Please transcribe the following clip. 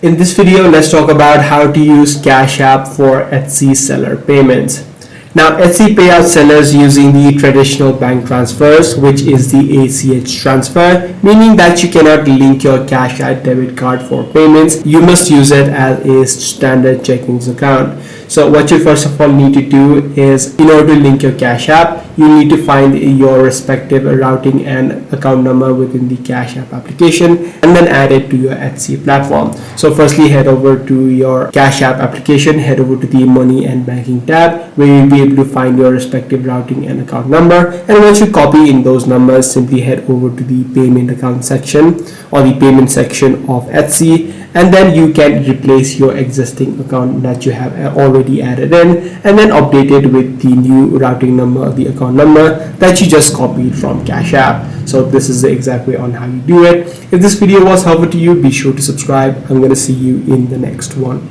In this video, let's talk about how to use Cash App for Etsy seller payments. Now, Etsy payouts sellers using the traditional bank transfers, which is the ACH transfer, meaning that you cannot link your Cash App debit card for payments. You must use it as a standard checkings account. So what you first of all need to do is, in order to link your Cash App, you need to find your respective routing and account number within the Cash App application and then add it to your Etsy platform. So firstly, head over to your Cash App application, head over to the Money and Banking tab, where you'll be able to find your respective routing and account number. And once you copy in those numbers, simply head over to the payment account section or the payment section of Etsy, and then you can replace your existing account that you have already added in and then update it with the new routing number, the account number that you just copied from Cash App. So this is the exact way on how you do it. If this video was helpful to you, be sure to subscribe. I'm going to see you in the next one.